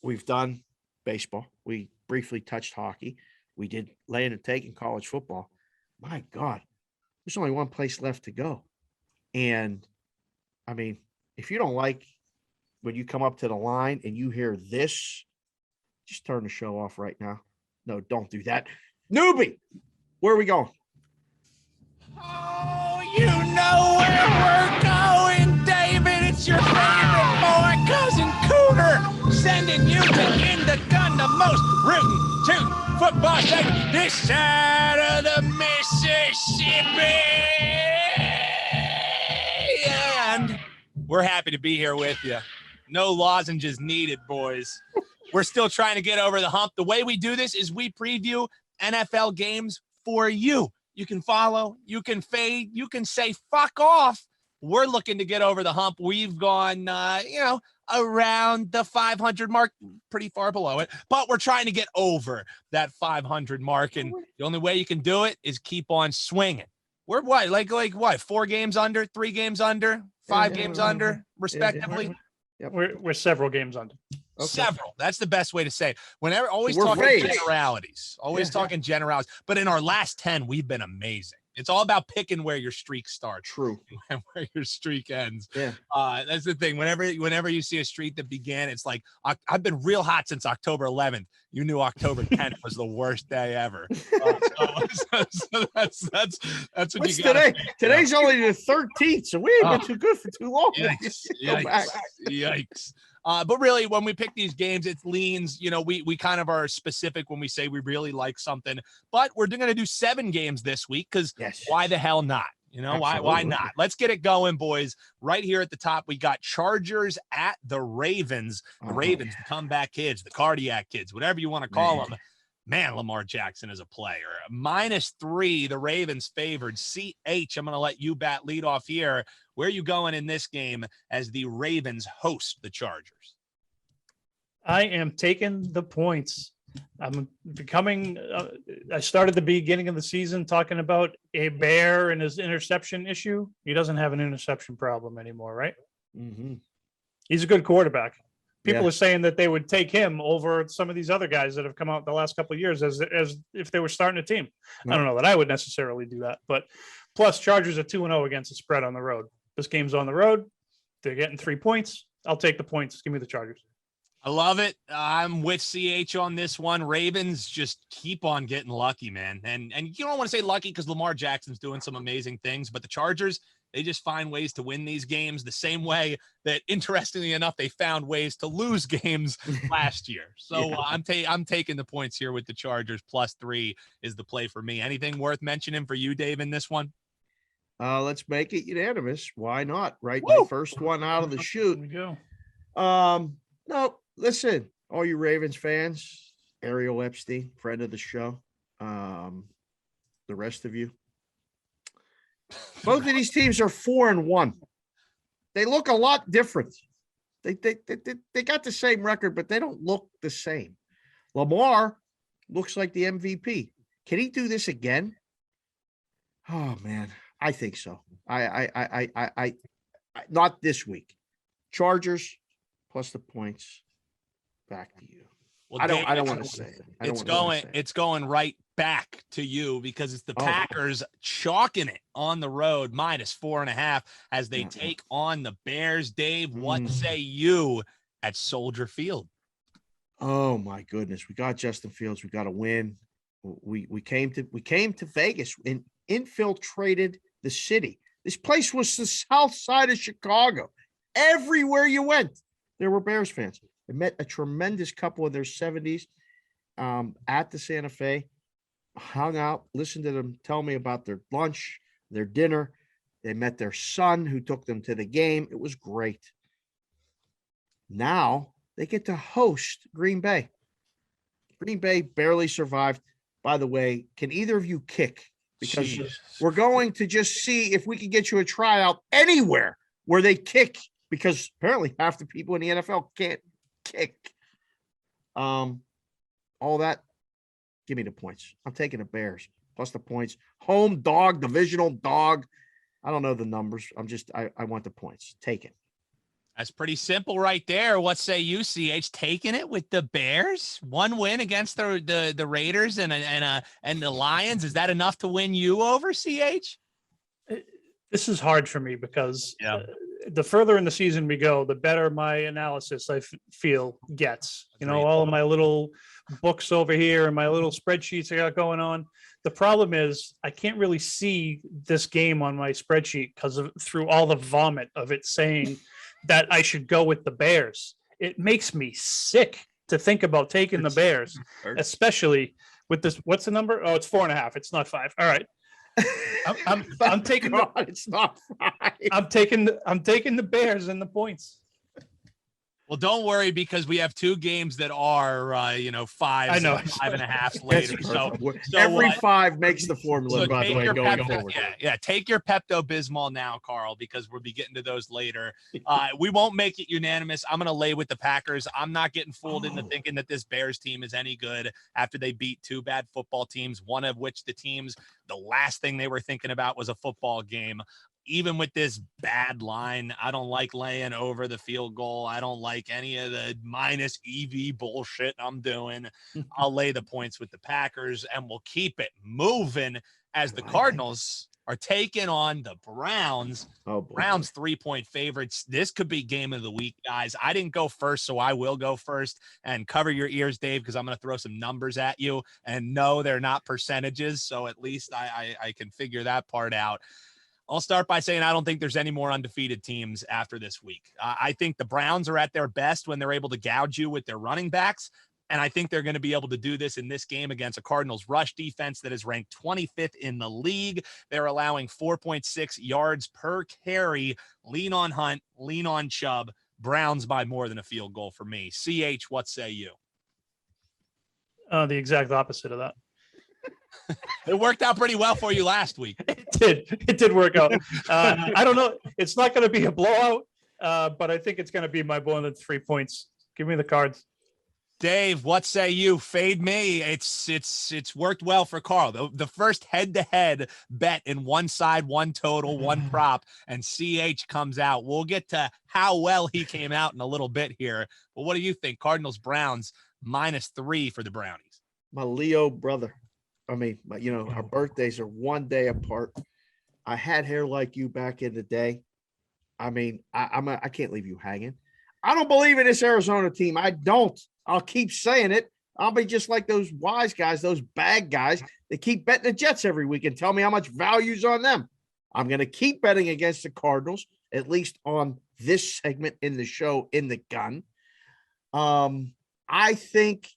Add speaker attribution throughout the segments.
Speaker 1: We've done baseball. We briefly touched hockey. We did laying and take in college football. My God, there's only one place left to go. And I mean, if you don't like when you come up to the line and you hear this, just turn the show off right now. No, don't do that. Newbie, where are we going?
Speaker 2: Oh, you know where we're going, David. It's your favorite boy, Cousin Cooter, sending you to In the Gun, the most rootin' toot football state this side of the Mississippi. And we're happy to be here with you. No lozenges needed, boys. We're still trying to get over the hump. The way we do this is we preview NFL games for you. You can follow, you can fade, you can say fuck off. We're looking to get over the hump. We've gone, around the 500 mark, pretty far below it, but we're trying to get over that 500 mark. And the only way you can do it is keep on swinging. We're what, like what? 4 games under, 3 games under, 5 games under, respectively.
Speaker 3: We're several games under.
Speaker 1: Okay.
Speaker 2: Several. That's the best way to say it. Whenever, always
Speaker 1: So we're
Speaker 2: talking
Speaker 1: fake.
Speaker 2: generalities. Always talking generalities. But in our last 10, we've been amazing. It's all about picking where your streak starts.
Speaker 1: True.
Speaker 2: And where your streak ends.
Speaker 1: Yeah.
Speaker 2: That's the thing. Whenever you see a streak that began, it's like, I've been real hot since October 11th. You knew October 10th was the worst day ever. So that's what
Speaker 1: What's
Speaker 2: you got.
Speaker 1: today? Today's only the 13th, so we ain't been too good for too long.
Speaker 2: Yikes. But really, when we pick these games, it leans, we kind of are specific when we say we really like something. But we're going to do 7 games this week because why the hell not? Why not? Let's get it going, boys. Right here at the top, we got Chargers at the Ravens. The Ravens, the comeback kids, the cardiac kids, whatever you want to call them. Man, Lamar Jackson is a player. -3, the Ravens favored. CH, I'm going to let you bat lead off here. Where are you going in this game as the Ravens host the Chargers?
Speaker 3: I am taking the points. I'm becoming I started the beginning of the season talking about a bear and his interception issue. He doesn't have an interception problem anymore, right?
Speaker 1: Mm-hmm.
Speaker 3: He's a good quarterback. People are saying that they would take him over some of these other guys that have come out the last couple of years as if they were starting a team. I don't know that I would necessarily do that, but plus Chargers are 2-0 against the spread on the road. This game's on the road. They're getting 3 points. I'll take the points. Give me the Chargers.
Speaker 2: I love it. I'm with CH on this one. Ravens just keep on getting lucky, man. And you don't want to say lucky because Lamar Jackson's doing some amazing things, but the Chargers, they just find ways to win these games the same way that, interestingly enough, they found ways to lose games last year. So I'm taking the points here with the Chargers. +3 is the play for me. Anything worth mentioning for you, Dave, in this one?
Speaker 1: Let's make it unanimous. Why not? Right,
Speaker 3: Woo!
Speaker 1: the first one out of the chute.
Speaker 3: Here we go.
Speaker 1: No, listen, all you Ravens fans, Ariel Epstein, friend of the show, the rest of you. Both of these teams are 4-1. They look a lot different. They got the same record, but they don't look the same. Lamar looks like the MVP. Can he do this again? Oh man, I think so. I not this week. Chargers plus the points. Back to you.
Speaker 2: Well,
Speaker 1: I don't want to say it.
Speaker 2: It's going right back to you because it's the Packers chalking it on the road -4.5 as they take on the Bears. Dave, what say you at Soldier Field?
Speaker 1: Oh my goodness, we got Justin Fields. We got to win. We came to Vegas and infiltrated the city. This place was the south side of Chicago. Everywhere you went, there were Bears fans. I met a tremendous couple in their 70s at the Santa Fe, hung out, listened to them tell me about their lunch, their dinner. They met their son who took them to the game. It was great. Now they get to host Green Bay. Green Bay barely survived. By the way, can either of you kick? Because we're going to just see if we can get you a tryout anywhere where they kick, because apparently half the people in the NFL can't kick. All that, give me the points. I'm taking the Bears plus the points. Home dog, divisional dog. I don't know the numbers. I want the points. Take it.
Speaker 2: That's pretty simple right there. What say you, CH? Taking it with the Bears? One win against the Raiders and the Lions. Is that enough to win you over, CH?
Speaker 3: This is hard for me because
Speaker 2: Yeah.
Speaker 3: The further in the season we go, the better my analysis I feel gets. You know,
Speaker 2: Agreed.
Speaker 3: all of my little books over here and my little spreadsheets I got going on. The problem is I can't really see this game on my spreadsheet because of through all the vomit of it saying that I should go with the Bears. It makes me sick to think about taking the Bears, especially with this. What's the number? Oh, it's 4.5. It's not 5. All right. I'm taking
Speaker 1: God, it's not 5.
Speaker 3: I'm taking the Bears and the points.
Speaker 2: Well, don't worry because we have 2 games that are, 5s,
Speaker 3: I know.
Speaker 2: 5.5 later. So
Speaker 1: every 5 makes the formula,
Speaker 2: So
Speaker 1: by the way, going forward.
Speaker 2: Yeah, take your Pepto-Bismol now, Carl, because we'll be getting to those later. We won't make it unanimous. I'm going to lay with the Packers. I'm not getting fooled into thinking that this Bears team is any good after they beat 2 bad football teams, one of which the last thing they were thinking about was a football game. Even with this bad line, I don't like laying over the field goal. I don't like any of the minus EV bullshit I'm doing. I'll lay the points with the Packers, and we'll keep it moving as the Cardinals are taking on the Browns.
Speaker 1: Oh, boy.
Speaker 2: Browns 3-point favorites. This could be game of the week, guys. I didn't go first, so I will go first. And cover your ears, Dave, because I'm going to throw some numbers at you. And no, they're not percentages, so at least I can figure that part out. I'll start by saying I don't think there's any more undefeated teams after this week. I think the Browns are at their best when they're able to gouge you with their running backs, and I think they're going to be able to do this in this game against a Cardinals rush defense that is ranked 25th in the league. They're allowing 4.6 yards per carry. Lean on Hunt, lean on Chubb. Browns by more than a field goal for me. CH, what say you?
Speaker 3: The exact opposite of that.
Speaker 2: It worked out pretty well for you last week.
Speaker 3: It did work out. I don't know. It's not going to be a blowout, but I think it's going to be my more than 3 points. Give me the Cards.
Speaker 2: Dave, what say you? Fade me. It's worked well for Carl. The first head-to-head bet in one side, one total, one prop, and CH comes out. We'll get to how well he came out in a little bit here. But what do you think? Cardinals, Browns, -3 for the Brownies.
Speaker 1: My Leo brother. I mean, our birthdays are one day apart. I had hair like you back in the day. I mean, I can't leave you hanging. I don't believe in this Arizona team. I don't. I'll keep saying it. I'll be just like those wise guys, those bad guys that keep betting the Jets every week and tell me how much value's on them. I'm going to keep betting against the Cardinals, at least on this segment in the show, in the gun. I think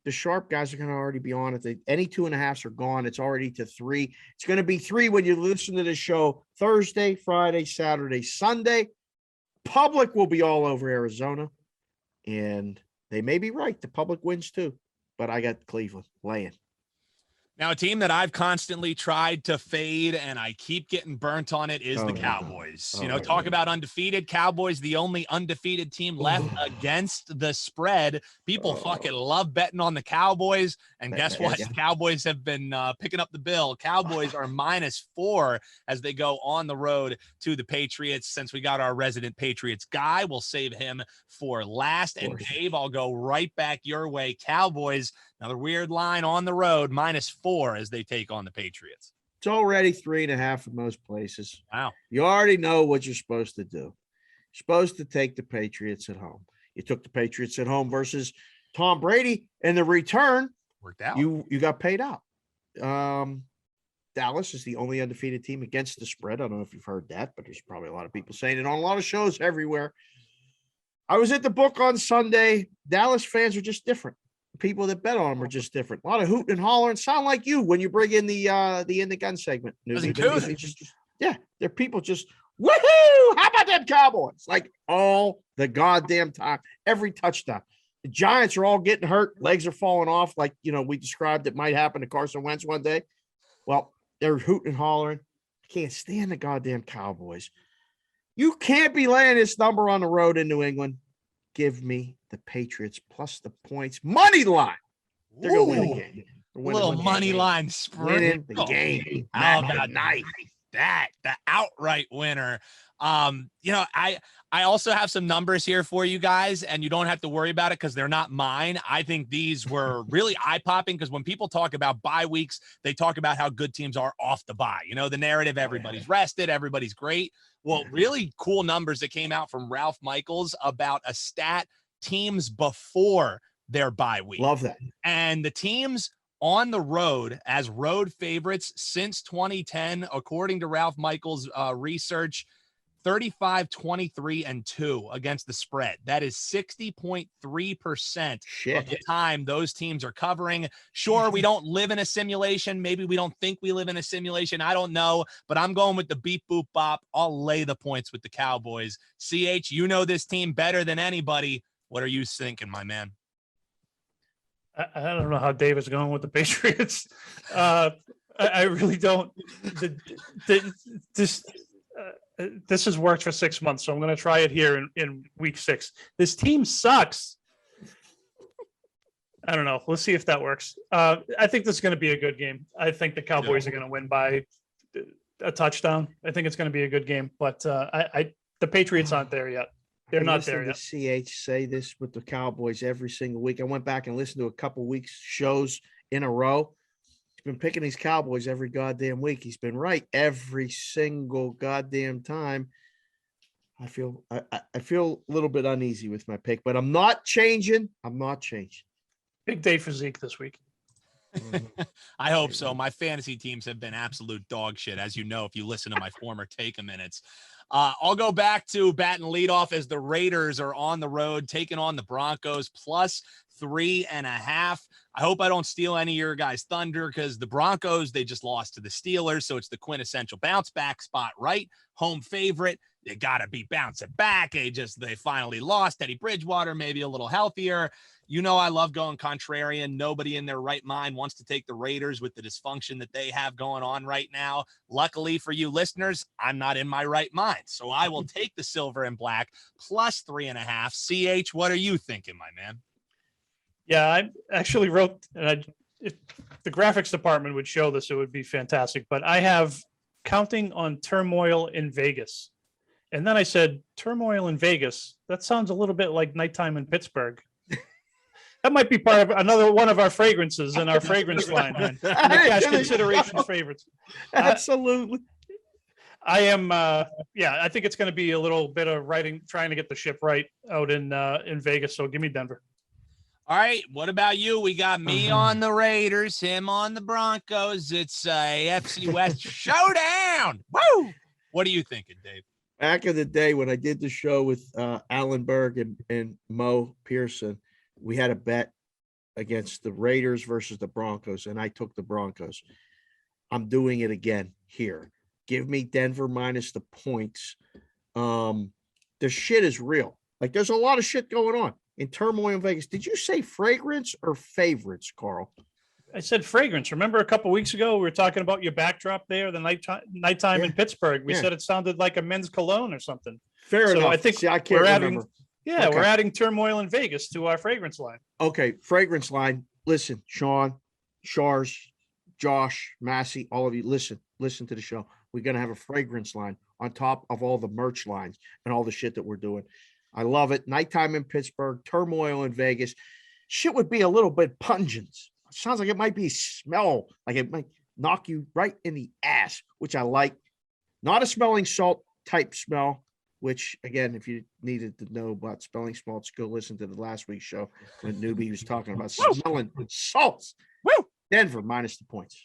Speaker 1: the sharp guys are going to already be on it. Any 2.5s are gone. It's already to 3. It's going to be 3 when you listen to the show Thursday, Friday, Saturday, Sunday. Public will be all over Arizona, and they may be right. The public wins too, but I got Cleveland laying.
Speaker 2: Now, a team that I've constantly tried to fade and I keep getting burnt on it is the Cowboys. Talk about undefeated. Cowboys, the only undefeated team left against the spread. People fucking love betting on the Cowboys. And guess what? Cowboys have been picking up the bill. Cowboys are -4 as they go on the road to the Patriots. Since we got our resident Patriots guy, we'll save him for last. And Dave, I'll go right back your way. Cowboys, another weird line on the road, -4 as they take on the Patriots.
Speaker 1: It's already 3.5 in most places.
Speaker 2: Wow.
Speaker 1: You already know what you're supposed to do. You're supposed to take the Patriots at home. You took the Patriots at home versus Tom Brady, and the return
Speaker 2: worked out.
Speaker 1: You got paid out. Dallas is the only undefeated team against the spread. I don't know if you've heard that, but there's probably a lot of people saying it on a lot of shows everywhere. I was at the book on Sunday. Dallas fans are just different. People that bet on them are just different. A lot of hooting and hollering. Sound like you when you bring in the in the gun segment. Yeah, they're people just woohoo! How about them Cowboys? Like all the goddamn time, every touchdown. The Giants are all getting hurt. Legs are falling off. Like we described it might happen to Carson Wentz one day. Well, they're hooting and hollering. I can't stand the goddamn Cowboys. You can't be laying this number on the road in New England. Give me the Patriots plus the points. Money line. They're going to win the game.
Speaker 2: Little money line spread.
Speaker 1: Winning the game.
Speaker 2: How about night? That the outright winner. I also have some numbers here for you guys, and you don't have to worry about it because they're not mine. I think these were really eye-popping because when people talk about bye weeks, they talk about how good teams are off the bye. The narrative, everybody's rested, everybody's great. Well, really cool numbers that came out from Ralph Michaels about a stat teams before their bye week.
Speaker 1: Love that. And
Speaker 2: the teams on the road as road favorites since 2010, according to Ralph Michaels' research, 35, 23, and 2 against the spread. That is 60.3% of the time those teams are covering. Sure, we don't live in a simulation. Maybe we don't think we live in a simulation. I don't know, but I'm going with the beep, boop, bop. I'll lay the points with the Cowboys. CH, you know this team better than anybody. What are you thinking, my man?
Speaker 3: I don't know how Dave is going with the Patriots. I really don't. This has worked for 6 months, so I'm going to try it here in week 6. This team sucks. I don't know. We'll see if that works. I think this is going to be a good game. I think the Cowboys are going to win by a touchdown. I think it's going to be a good game, but the Patriots aren't there yet. They're not there yet.
Speaker 1: CH say this with the Cowboys every single week. I went back and listened to a couple weeks shows in a row. Been picking these Cowboys every goddamn week. He's been right every single goddamn time. I feel a little bit uneasy with my pick, but I'm not changing.
Speaker 3: Big day for Zeke this week.
Speaker 2: I hope so. My fantasy teams have been absolute dog shit, as you know, if you listen to my former take-a-minutes. I'll go back to bat and leadoff as the Raiders are on the road taking on the Broncos plus 3.5. I hope I don't steal any of your guys' thunder because the Broncos, they just lost to the Steelers. So it's the quintessential bounce back spot, right? Home favorite. They got to be bouncing back. They finally lost. Teddy Bridgewater, maybe a little healthier. I love going contrarian. Nobody in their right mind wants to take the Raiders with the dysfunction that they have going on right now. Luckily for you listeners, I'm not in my right mind. So I will take the silver and black plus 3.5. CH, what are you thinking, my man?
Speaker 3: Yeah, I actually wrote, and if the graphics department would show this, it would be fantastic. But I have counting on turmoil in Vegas. And then I said, turmoil in Vegas. That sounds a little bit like nighttime in Pittsburgh. That might be part of another one of our fragrances in our fragrance line, man. Cash considerations favorites.
Speaker 1: Absolutely.
Speaker 3: I am, I think it's going to be a little bit of trying to get the ship right out in Vegas. So give me Denver.
Speaker 2: All right. What about you? We got me on the Raiders, him on the Broncos. It's a AFC West showdown. Woo! What are you thinking, Dave?
Speaker 1: Back in the day when I did the show with Alan Berg and Mo Pearson, we had a bet against the Raiders versus the Broncos, and I took the Broncos. I'm doing it again here. Give me Denver minus the points. The shit is real. Like, there's a lot of shit going on in turmoil in Vegas. Did you say fragrance or favorites, Carl?
Speaker 3: I said fragrance. Remember a couple of weeks ago, we were talking about your backdrop there, the nighttime in Pittsburgh. We said it sounded like a men's cologne or something.
Speaker 1: Fair enough.
Speaker 3: I think
Speaker 1: I can't remember.
Speaker 3: We're adding turmoil in Vegas to our fragrance line.
Speaker 1: Okay, fragrance line. Listen, Sean, Shars, Josh, Massey, all of you, listen to the show. We're going to have a fragrance line on top of all the merch lines and all the shit that we're doing. I love it. Nighttime in Pittsburgh, turmoil in Vegas. Shit would be a little bit pungent. Sounds like it might be smell, like it might knock you right in the ass, which I like. Not a smelling salt type smell, which, again, if you needed to know about smelling salts, go listen to the last week's show when Newbie was talking about smelling salts.
Speaker 2: Woo!
Speaker 1: Denver minus the points.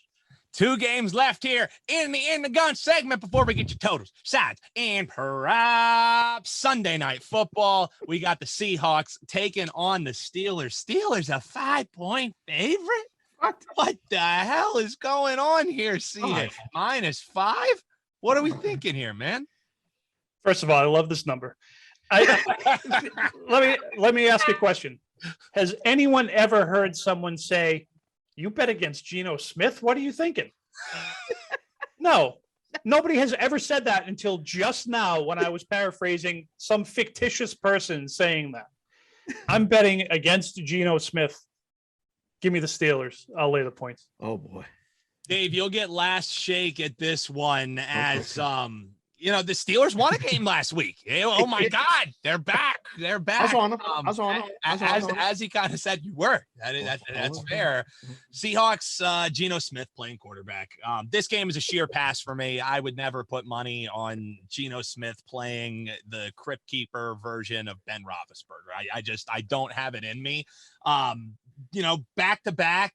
Speaker 2: 2 games left here in the gun segment before we get your totals, sides, and props. Sunday night football. We got the Seahawks taking on the Steelers. Steelers a 5-point favorite? What the hell is going on here, CH? Minus 5? What are we thinking here, man?
Speaker 3: First of all, I love this number. Let me ask you a question. Has anyone ever heard someone say, "You bet against Geno Smith"? What are you thinking? No, nobody has ever said that until just now when I was paraphrasing some fictitious person saying that. I'm betting against Geno Smith. Give me the Steelers. I'll lay the points.
Speaker 1: Oh boy.
Speaker 2: Dave, you'll get last shake at this one as the Steelers won a game last week. Oh my God, they're back. They're back.
Speaker 1: I was on them. I was on them.
Speaker 2: As he kind of said, you were. That's fair. Seahawks, Geno Smith playing quarterback. This game is a sheer pass for me. I would never put money on Geno Smith playing the Crypt Keeper version of Ben Roethlisberger. I don't have it in me. Back to back,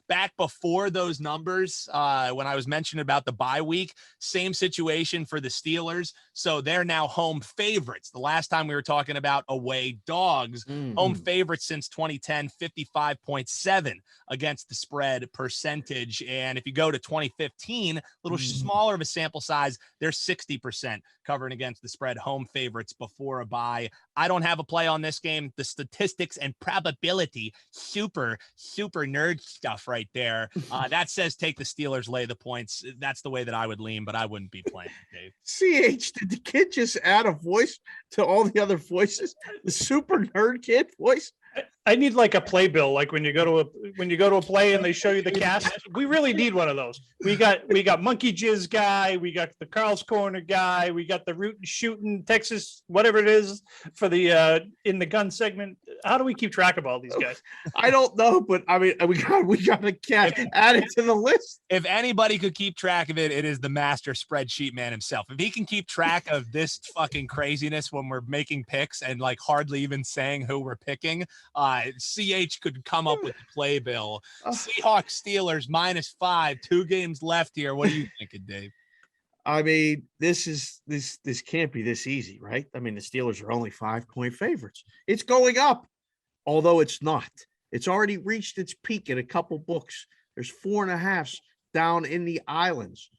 Speaker 2: back before those numbers, when I was mentioning about the bye week, same situation for the Steelers. So they're now home favorites. The last time we were talking about away dogs, home favorites since 2010, 55.7 against the spread percentage. And if you go to 2015, a little smaller of a sample size, they're 60% covering against the spread, home favorites before a bye. I don't have a play on this game. The statistics and probability, super nerd stuff right there. That says take the Steelers, lay the points. That's the way that I would lean, but I wouldn't be playing, Dave.
Speaker 1: CH, did the kid just add a voice to all the other voices? The super nerd kid voice?
Speaker 3: I need like a playbill, like when you go to a play and they show you the cast. We really need one of those. We got Monkey Jizz guy, we got the Carl's Corner guy, we got the rootin' shooting Texas, whatever it is for the in the gun segment. How do we keep track of all these guys?
Speaker 1: I don't know, but I mean we got a cat add it to the list.
Speaker 2: If anybody could keep track of it, it is the master spreadsheet man himself. If he can keep track of this fucking craziness when we're making picks and like hardly even saying who we're picking, CH could come up with the playbill. Seahawks Steelers -5, 2 games left here. What are you thinking, Dave?
Speaker 1: I mean, this can't be this easy, right? I mean, the Steelers are only 5-point favorites. It's going up, although it's not. It's already reached its peak in a couple books. There's 4.5s down in the islands.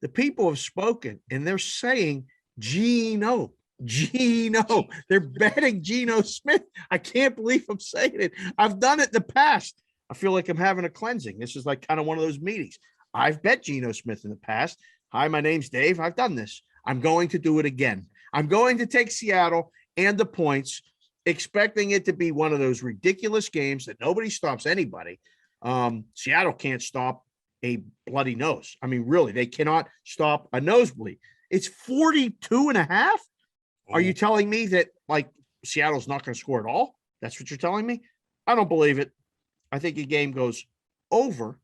Speaker 1: The people have spoken, and they're saying Geno. They're betting Geno Smith. I can't believe I'm saying it. I've done it in the past. I feel like I'm having a cleansing. This is like kind of one of those meetings. I've bet Geno Smith in the past. Hi, my name's Dave. I've done this. I'm going to do it again. I'm going to take Seattle and the points, expecting it to be one of those ridiculous games that nobody stops anybody. Seattle can't stop a bloody nose. I mean, really, they cannot stop a nosebleed. It's 42.5. Are you telling me that like Seattle's not going to score at all? That's what you're telling me? I don't believe it. I think the game goes over,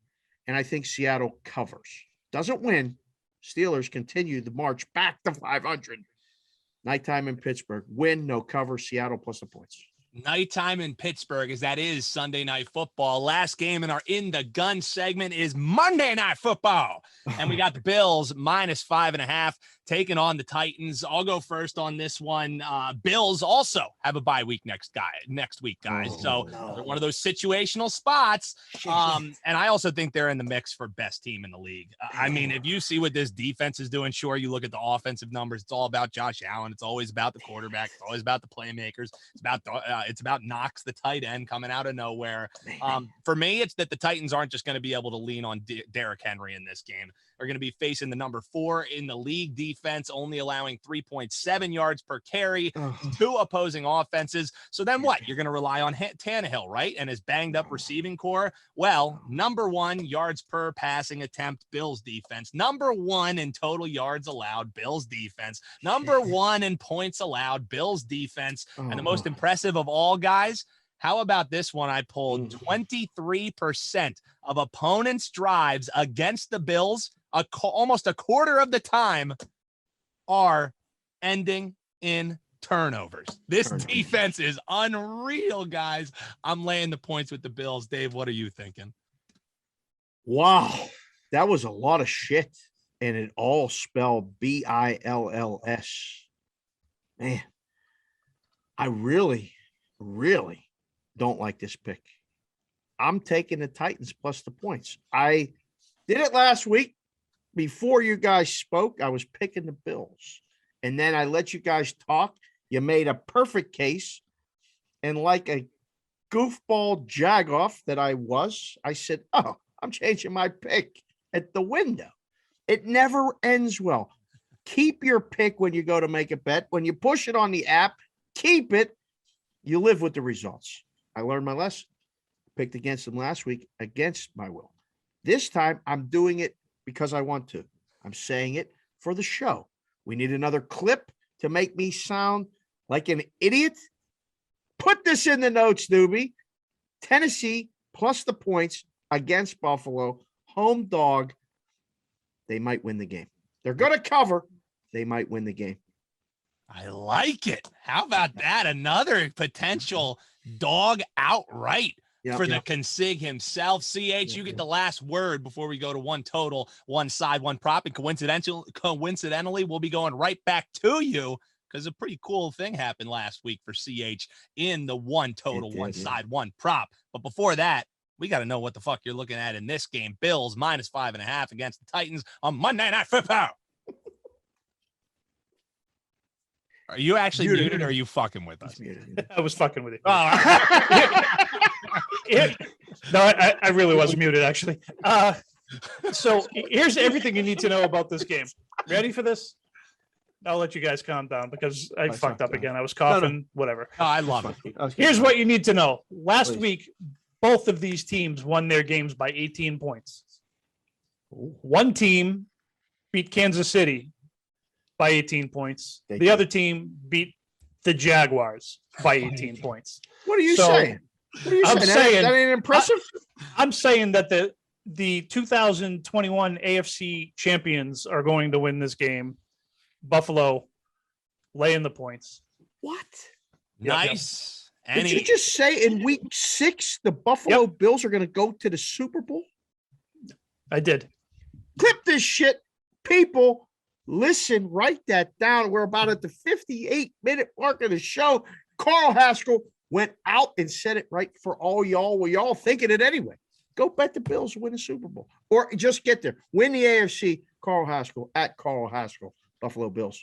Speaker 1: and I think Seattle covers. Doesn't win. Steelers continue the march back to 500. Nighttime in Pittsburgh. Win, no cover. Seattle plus the points.
Speaker 2: Nighttime in Pittsburgh, as that is Sunday Night Football. Last game in our In the Gun segment is Monday Night Football. And we got the Bills -5.5 taking on the Titans. I'll go first on this one. Bills also have a bye week next week, guys. They're one of those situational spots. And I also think they're in the mix for best team in the league. I mean, if you see what this defense is doing, sure, you look at the offensive numbers. It's all about Josh Allen. It's always about the quarterback. It's always about the playmakers. It's about Knox, the tight end, coming out of nowhere. For me, it's that the Titans aren't just going to be able to lean on Derrick Henry in this game. They're going to be facing the number 4 in the league defense, only allowing 3.7 yards per carry to opposing offenses. So then what? You're going to rely on Tannehill, right? And his banged up receiving core. Well, number 1 yards per passing attempt, Bills defense. Number 1 in total yards allowed, Bills defense. Number 1 in points allowed, Bills defense. And the most impressive of all, guys, how about this one? I pulled 23% of opponents' drives against the Bills, almost a quarter of the time, are ending in turnovers. This defense is unreal, guys. I'm laying the points with the Bills. Dave, what are you thinking?
Speaker 1: Wow, that was a lot of shit, and it all spelled BILLS. Man, I really don't like this pick. I'm taking the Titans plus the points. I did it last week. Before you guys spoke, I was picking the Bills. And then I let you guys talk. You made a perfect case. And like a goofball jagoff that I was, I said, oh, I'm changing my pick at the window. It never ends well. Keep your pick when you go to make a bet. When you push it on the app, keep it. You live with the results. I learned my lesson. Picked against them last week against my will. This time, I'm doing it because I want to. I'm saying it for the show. We need another clip to make me sound like an idiot. Put this in the notes, newbie. Tennessee plus the points against Buffalo. Home dog. They might win the game. They're going to cover. They might win the game.
Speaker 2: I like it. How about that? Another potential dog outright for the consig himself. CH, you get the last word before we go to one total, one side, one prop. And coincidentally, we'll be going right back to you because a pretty cool thing happened last week for CH in the one total, one side, one prop. But before that, we got to know what the fuck you're looking at in this game. Bills minus 5.5 against the Titans on Monday Night Football. Are you actually muted or are you fucking with us?
Speaker 3: I was fucking with you.
Speaker 2: Oh, all right.
Speaker 3: No, I really was muted, actually. So here's everything you need to know about this game. Ready for this? I'll let you guys calm down because I fucked up again. I was coughing, whatever.
Speaker 2: Oh, I love it.
Speaker 3: Here's what you need to know. Last week, both of these teams won their games by 18 points. One team beat Kansas City by 18 points. The other team beat the Jaguars by 18 points.
Speaker 1: What are you saying? What are you saying? That ain't impressive?
Speaker 3: I'm saying that the 2021 AFC champions are going to win this game. Buffalo laying the points.
Speaker 1: What?
Speaker 2: Nice.
Speaker 1: Did you just say in week 6 the Buffalo Bills are going to go to the Super Bowl?
Speaker 3: I did.
Speaker 1: Clip this shit, people. Listen, write that down. We're about at the 58-minute mark of the show. Carl Haskell went out and said it right for all y'all. Well, y'all thinking it anyway. Go bet the Bills to win the Super Bowl. Or just get there. Win the AFC. Carl Haskell at Carl Haskell. Buffalo Bills.